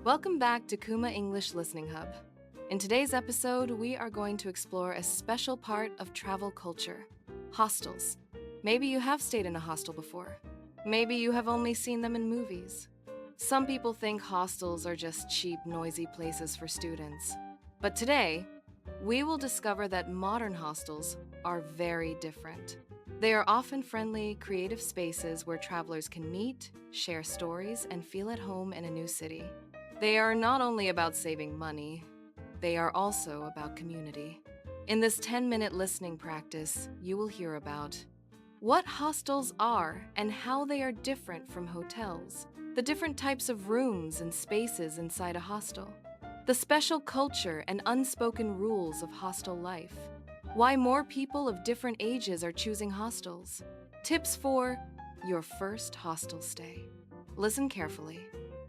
Welcome back to Kuma English Listening Hub. In today's episode, we are going to explore a special part of travel culture, hostels. Maybe you have stayed in a hostel before. Maybe you have only seen them in movies. Some people think hostels are just cheap, noisy places for students. But today, we will discover that modern hostels are very different. They are often friendly, creative spaces where travelers can meet, share stories, and feel at home in a new city. They are not only about saving money, they are also about community. In this 10-minute listening practice, you will hear about what hostels are and how they are different from hotels, the different types of rooms and spaces inside a hostel, the special culture and unspoken rules of hostel life, why more people of different ages are choosing hostels, tips for your first hostel stay. Listen carefully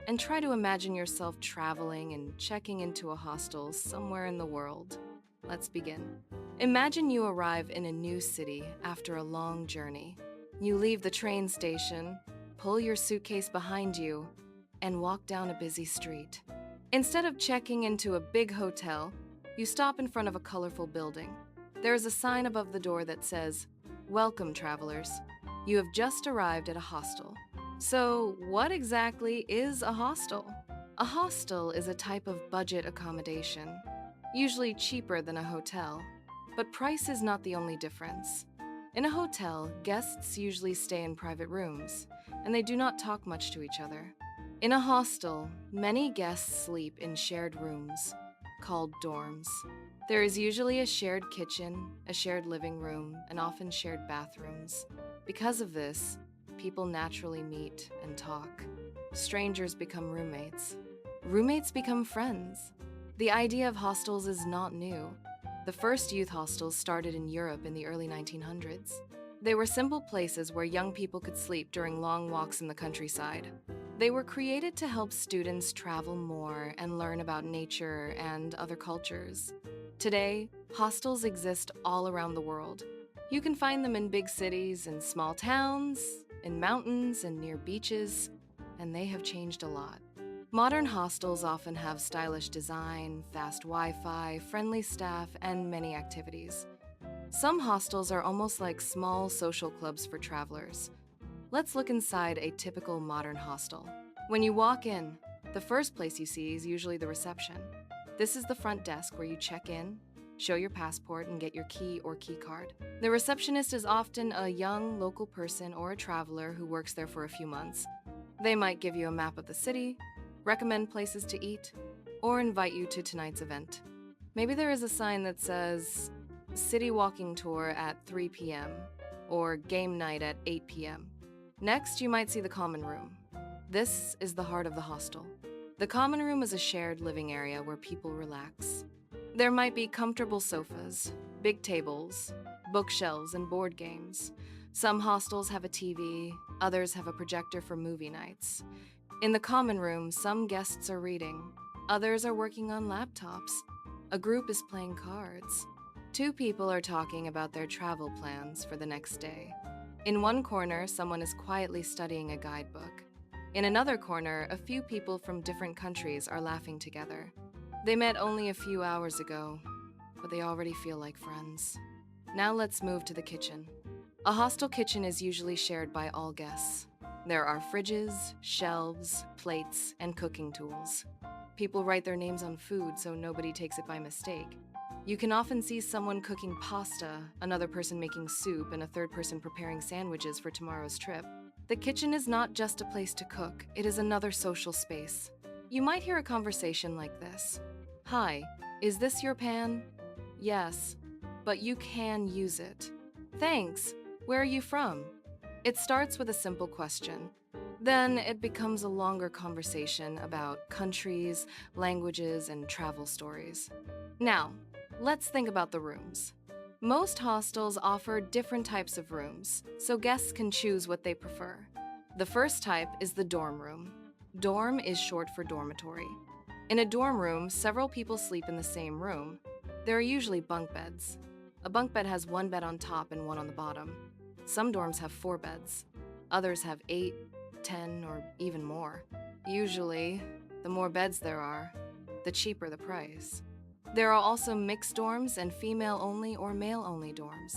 and try to imagine yourself traveling and checking into a hostel somewhere in the world. Let's begin. Imagine you arrive in a new city after a long journey. You leave the train station, pull your suitcase behind you, and walk down a busy street. Instead of checking into a big hotel, you stop in front of a colorful building. There is a sign above the door that says, "Welcome, travelers. You have just arrived at a hostel." So, what exactly is a hostel? A hostel is a type of budget accommodation, usually cheaper than a hotel. But price is not the only difference. In a hotel, guests usually stay in private rooms, and they do not talk much to each other. In a hostel, many guests sleep in shared rooms, called dorms. There is usually a shared kitchen, a shared living room, and often shared bathrooms. Because of this, people naturally meet and talk. Strangers become roommates. Roommates become friends. The idea of hostels is not new. The first youth hostels started in Europe in the early 1900s. They were simple places where young people could sleep during long walks in the countryside. They were created to help students travel more and learn about nature and other cultures. Today, hostels exist all around the world. You can find them in big cities, in small towns, in mountains, and near beaches, and they have changed a lot. Modern hostels often have stylish design, fast Wi-Fi, friendly staff, and many activities. Some hostels are almost like small social clubs for travelers. Let's look inside a typical modern hostel. When you walk in, the first place you see is usually the reception. This is the front desk where you check in, show your passport, and get your key or key card. The receptionist is often a young local person or a traveler who works there for a few months. They might give you a map of the city, recommend places to eat, or invite you to tonight's event. Maybe there is a sign that says, "City walking tour at 3 p.m." or "Game night at 8 p.m." Next, you might see the common room. This is the heart of the hostel. The common room is a shared living area where people relax. There might be comfortable sofas, big tables, bookshelves, and board games. Some hostels have a TV, others have a projector for movie nights. In the common room, some guests are reading, others are working on laptops. A group is playing cards. Two people are talking about their travel plans for the next day. In one corner, someone is quietly studying a guidebook. In another corner, a few people from different countries are laughing together. They met only a few hours ago, but they already feel like friends. Now let's move to the kitchen. A hostel kitchen is usually shared by all guests. There are fridges, shelves, plates, and cooking tools. People write their names on food so nobody takes it by mistake. You can often see someone cooking pasta, another person making soup, and a third person preparing sandwiches for tomorrow's trip. The kitchen is not just a place to cook, it is another social space. You might hear a conversation like this. "Hi, is this your pan?" "Yes, but you can use it." "Thanks, where are you from?" It starts with a simple question. Then it becomes a longer conversation about countries, languages, and travel stories. Now, let's think about the rooms. Most hostels offer different types of rooms, so guests can choose what they prefer. The first type is the dorm room. Dorm is short for dormitory. In a dorm room, several people sleep in the same room. There are usually bunk beds. A bunk bed has one bed on top and one on the bottom. Some dorms have 4 beds. Others have 8, 10, or even more. Usually, the the more beds there are, the cheaper the price. There are also mixed dorms and female-only or male-only dorms.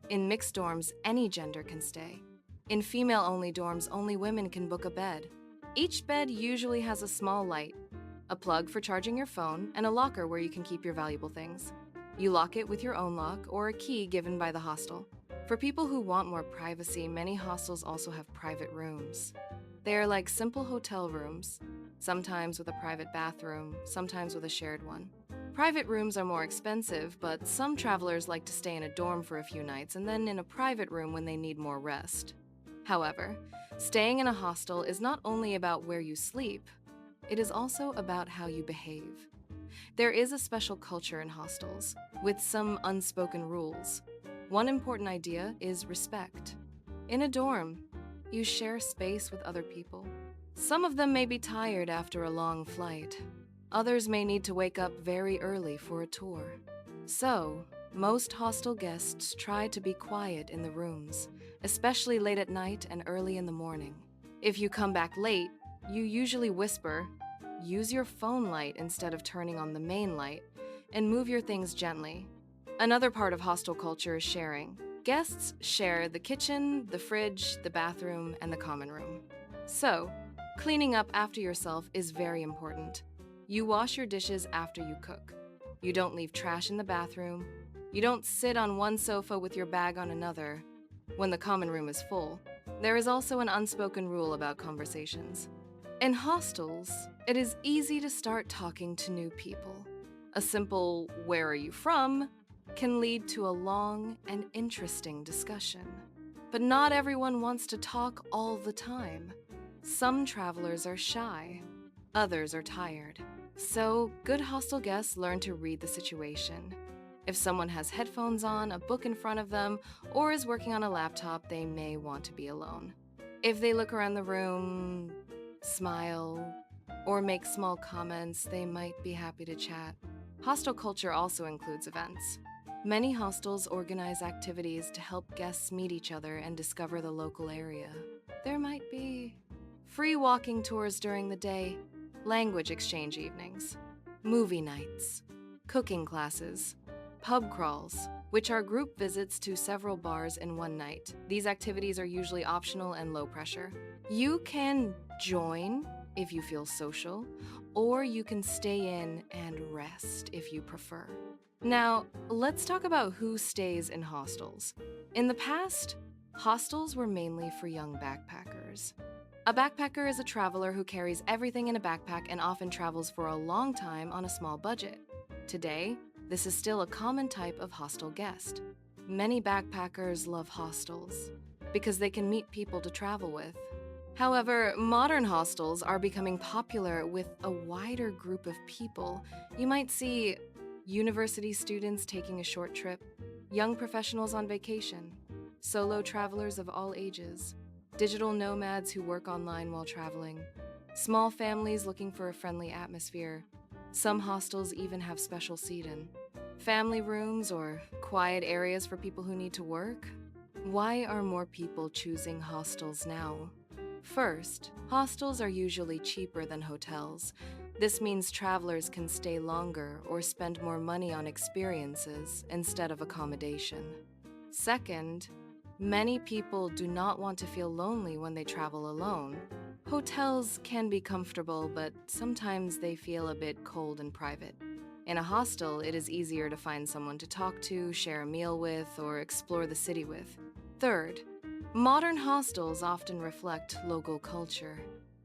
In mixed dorms, any gender can stay. In female-only dorms, only women can book a bed. Each bed usually has a small light, a plug for charging your phone, and a locker where you can keep your valuable things. You lock it with your own lock or a key given by the hostel. For people who want more privacy, many hostels also have private rooms. They are like simple hotel rooms, sometimes with a private bathroom, sometimes with a shared one. Private rooms are more expensive, but some travelers like to stay in a dorm for a few nights and then in a private room when they need more rest. However, staying in a hostel is not only about where you sleep, it is also about how you behave. There is a special culture in hostels, with some unspoken rules. One important idea is respect. In a dorm, you share space with other people. Some of them may be tired after a long flight. Others may need to wake up very early for a tour. So, most hostel guests try to be quiet in the rooms, especially late at night and early in the morning. If you come back late, you usually whisper, use your phone light instead of turning on the main light, and move your things gently. Another part of hostel culture is sharing. Guests share the kitchen, the fridge, the bathroom, and the common room. So, cleaning up after yourself is very important. You wash your dishes after you cook. You don't leave trash in the bathroom. You don't sit on one sofa with your bag on another when the common room is full. There is also an unspoken rule about conversations. In hostels, it is easy to start talking to new people. A simple, "Where are you from?" can lead to a long and interesting discussion. But not everyone wants to talk all the time. Some travelers are shy. Others are tired. So, good hostel guests learn to read the situation. If someone has headphones on, a book in front of them, or is working on a laptop, they may want to be alone. If they look around the room, smile, or make small comments, they might be happy to chat. Hostel culture also includes events. Many hostels organize activities to help guests meet each other and discover the local area. There might be free walking tours during the day, language exchange evenings, movie nights, cooking classes, pub crawls, which are group visits to several bars in one night. These activities are usually optional and low pressure. You can join if you feel social, or you can stay in and rest if you prefer. Now, let's talk about who stays in hostels. In the past, hostels were mainly for young backpackers. A backpacker is a traveler who carries everything in a backpack and often travels for a long time on a small budget. Today, this is still a common type of hostel guest. Many backpackers love hostels because they can meet people to travel with. However, modern hostels are becoming popular with a wider group of people. You might see university students taking a short trip, young professionals on vacation, solo travelers of all ages, digital nomads who work online while traveling, small families looking for a friendly atmosphere. Some hostels even have special seat-in, family rooms, or quiet areas for people who need to work. Why are more people choosing hostels now? First, hostels are usually cheaper than hotels. This means travelers can stay longer or spend more money on experiences instead of accommodation. Second, many people do not want to feel lonely when they travel alone. Hotels can be comfortable, but sometimes they feel a bit cold and private. In a hostel, it is easier to find someone to talk to, share a meal with, or explore the city with. Third, modern hostels often reflect local culture.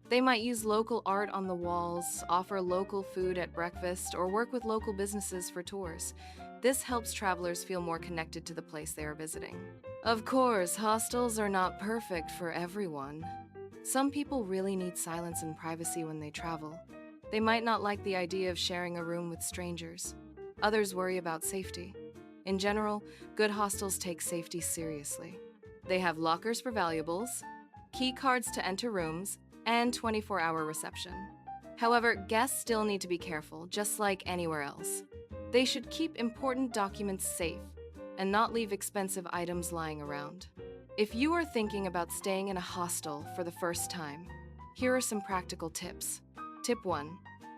They might use local art on the walls, offer local food at breakfast, or work with local businesses for tours. This helps travelers feel more connected to the place they are visiting. Of course, hostels are not perfect for everyone. Some people really need silence and privacy when they travel. They might not like the idea of sharing a room with strangers. Others worry about safety. In general, good hostels take safety seriously. They have lockers for valuables, key cards to enter rooms, and 24-hour reception. However, guests still need to be careful, just like anywhere else. They should keep important documents safe and not leave expensive items lying around. If you are thinking about staying in a hostel for the first time, here are some practical tips. Tip 1.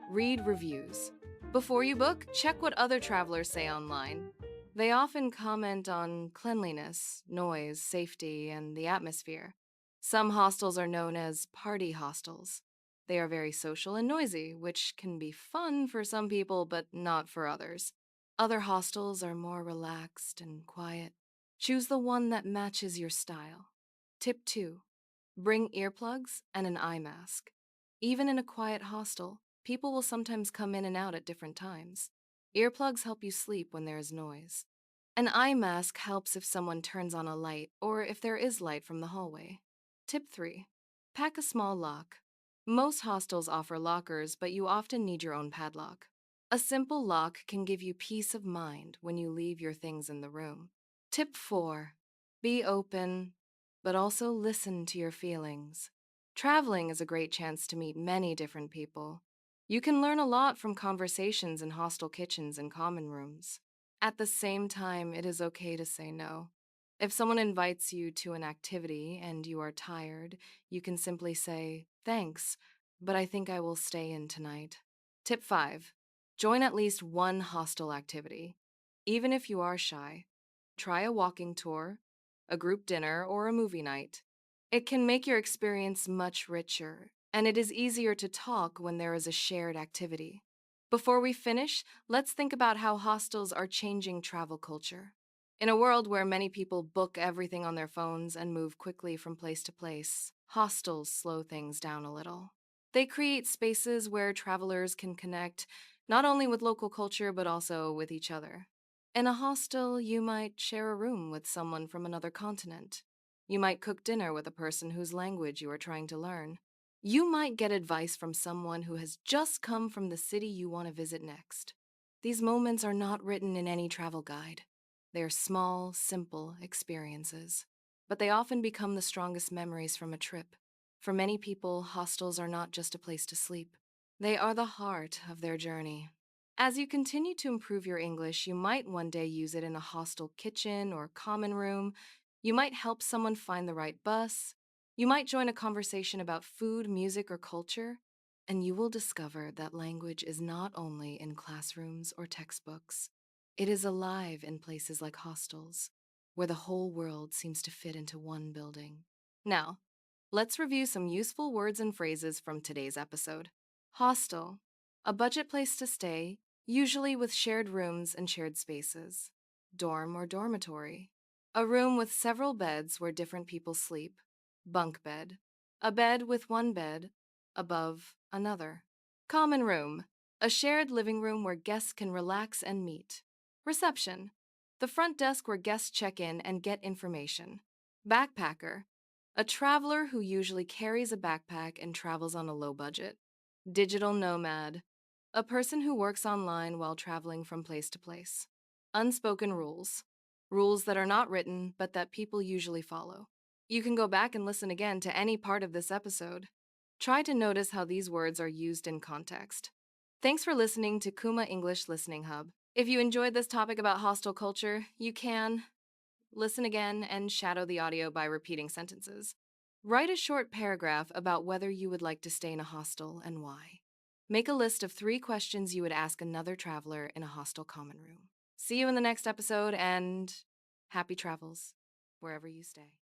Read reviews. Before you book, check what other travelers say online. They often comment on cleanliness, noise, safety, and the atmosphere. Some hostels are known as party hostels. They are very social and noisy, which can be fun for some people but not for others. Other hostels are more relaxed and quiet. Choose the one that matches your style. Tip 2. Bring earplugs and an eye mask. Even in a quiet hostel, people will sometimes come in and out at different times. Earplugs help you sleep when there is noise. An eye mask helps if someone turns on a light or if there is light from the hallway. Tip 3. Pack a small lock. Most hostels offer lockers, but you often need your own padlock. A simple lock can give you peace of mind when you leave your things in the room. Tip 4. Be open, but also listen to your feelings. Traveling is a great chance to meet many different people. You can learn a lot from conversations in hostel kitchens and common rooms. At the same time, it is okay to say no. If someone invites you to an activity and you are tired, you can simply say, "Thanks, but I think I will stay in tonight." Tip 5. Join at least one hostel activity. Even if you are shy, try a walking tour, a group dinner, or a movie night. It can make your experience much richer, and it is easier to talk when there is a shared activity. Before we finish, let's think about how hostels are changing travel culture. In a world where many people book everything on their phones and move quickly from place to place, hostels slow things down a little. They create spaces where travelers can connect not only with local culture but also with each other. In a hostel, you might share a room with someone from another continent. You might cook dinner with a person whose language you are trying to learn. You might get advice from someone who has just come from the city you want to visit next. These moments are not written in any travel guide. They are small, simple experiences, but they often become the strongest memories from a trip. For many people, hostels are not just a place to sleep. They are the heart of their journey. As you continue to improve your English, you might one day use it in a hostel kitchen or common room. You might help someone find the right bus. You might join a conversation about food, music, or culture. And you will discover that language is not only in classrooms or textbooks. It is alive in places like hostels, where the whole world seems to fit into one building. Now, let's review some useful words and phrases from today's episode. Hostel, a budget place to stay, usually with shared rooms and shared spaces. Dorm or dormitory, a room with several beds where different people sleep. Bunk bed, a bed with one bed above another. Common room, a shared living room where guests can relax and meet. Reception, the front desk where guests check in and get information. Backpacker, a traveler who usually carries a backpack and travels on a low budget. Digital nomad, a person who works online while traveling from place to place. Unspoken rules, rules that are not written but that people usually follow. You can go back and listen again to any part of this episode. Try to notice how these words are used in context. Thanks for listening to Kuma English Listening Hub. If you enjoyed this topic about hostel culture, you can listen again and shadow the audio by repeating sentences. Write a short paragraph about whether you would like to stay in a hostel and why. Make a list of 3 questions you would ask another traveler in a hostel common room. See you in the next episode and happy travels wherever you stay.